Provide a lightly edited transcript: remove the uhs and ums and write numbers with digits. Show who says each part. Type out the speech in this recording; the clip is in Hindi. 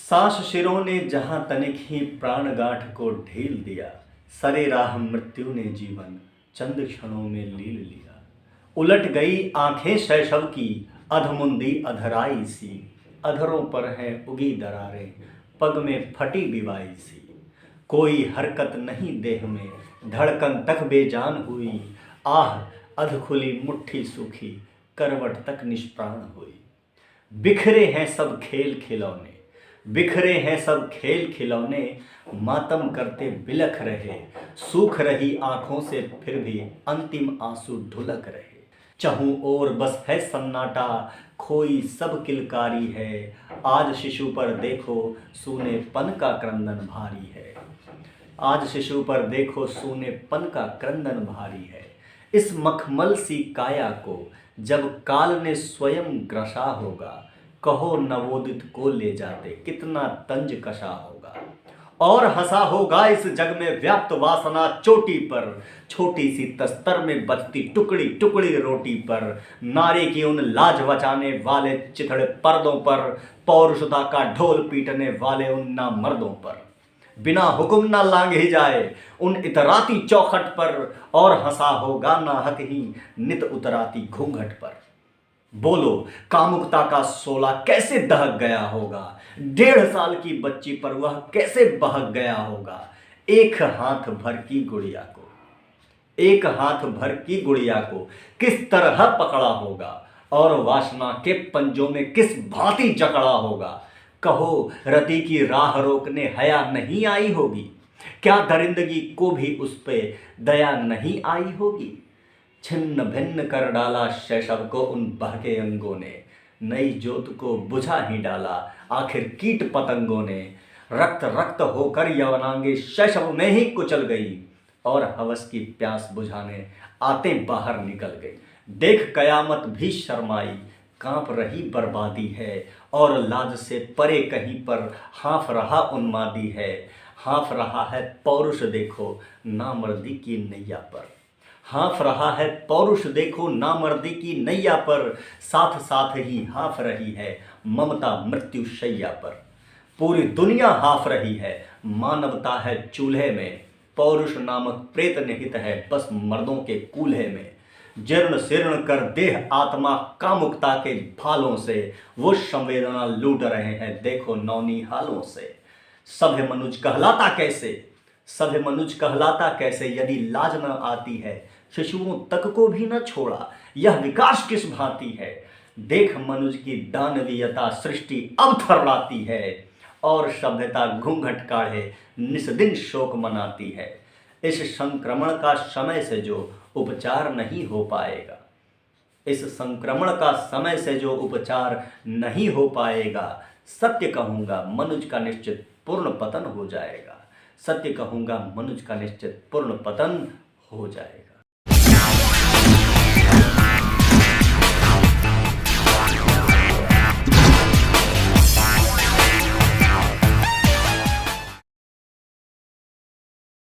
Speaker 1: सास शिरों ने जहां तनिक ही प्राण गांठ को ढील दिया, सरे राह मृत्यु ने जीवन चंद क्षणों में लील लिया। उलट गई आंखें शैशव की, अधमुंदी अधराई सी, अधरों पर हैं उगी दरारें, पग में फटी बिवाई सी। कोई हरकत नहीं देह में, धड़कन तक बेजान हुई, आह अध खुली मुट्ठी सूखी, करवट तक निष्प्राण हुई। बिखरे हैं सब खेल खिलौने, बिखरे हैं सब खेल खिलौने, मातम करते बिलख रहे, सूख रही आंखों से फिर भी अंतिम आंसू ढुलक रहे। चहूं ओर बस है सन्नाटा, खोई सब किलकारी है, आज शिशु पर देखो सूनेपन का क्रंदन भारी है। आज शिशु पर देखो सूनेपन का क्रंदन भारी है। इस मखमल सी काया को जब काल ने स्वयं ग्रसा होगा, कहो नवोदित को ले जाते कितना तंज कशा होगा। और हंसा होगा इस जग में व्याप्त वासना चोटी पर, छोटी सी तस्तर में बचती टुकड़ी टुकड़ी रोटी पर। नारी की उन लाज बचाने वाले चिथड़े पर्दों पर, पौरुषता का ढोल पीटने वाले उन नामर्दों पर। बिना हुक्म ना लांग ही जाए उन इतराती चौखट पर, और हंसा होगा नाहक ही नित उतराती घूंघट पर। बोलो कामुकता का शोला कैसे दहक गया होगा, 1.5 साल की बच्ची पर वह कैसे बहक गया होगा। एक हाथ भर की गुड़िया को, एक हाथ भर की गुड़िया को किस तरह पकड़ा होगा, और वासना के पंजों में किस भांति जकड़ा होगा। कहो रति की राह रोकने हया नहीं आई होगी, क्या दरिंदगी को भी उस पे दया नहीं आई होगी। छिन्न भिन्न कर डाला शैशव को उन बहके अंगों ने, नई जोत को बुझा ही डाला आखिर कीट पतंगों ने। रक्त रक्त होकर यवनांगी शैशव में ही कुचल गई, और हवस की प्यास बुझाने आते बाहर निकल गई। देख कयामत भी शर्माई, कांप रही बर्बादी है, और लाज से परे कहीं पर हाँफ रहा उन्मादी है। हाँफ रहा है पौरुष देखो नामर्दी की नैया पर, हाँफ रहा है पौरुष देखो नामर्दी की नैया पर। साथ साथ ही हाँफ रही है ममता मृत्यु शैया पर। पूरी दुनिया हाँफ रही है, मानवता है चूल्हे में, पौरुष नामक प्रेत निहित है बस मर्दों के कूल्हे में। जीर्ण शीर्ण कर देह आत्मा कामुकता के भालों से, वो संवेदना लूट रहे हैं देखो नौनी हालों से। सभ्य मनुज कहलाता कैसे, सभ्य मनुज कहलाता कैसे, यदि लाज न आती है शिशुओं तक को भी न छोड़ा, यह विकास किस भांति है। देख मनुज की दानवीयता सृष्टि अब थर्राती है, और सभ्यता घूंघट काढ़े निस्दिन शोक मनाती है। इस संक्रमण का समय से जो उपचार नहीं हो पाएगा, इस संक्रमण का समय से जो उपचार नहीं हो पाएगा, सत्य कहूँगा मनुज का निश्चित पूर्ण पतन हो जाएगा। सत्य कहूँगा मनुज का निश्चित पूर्ण पतन हो जाएगा।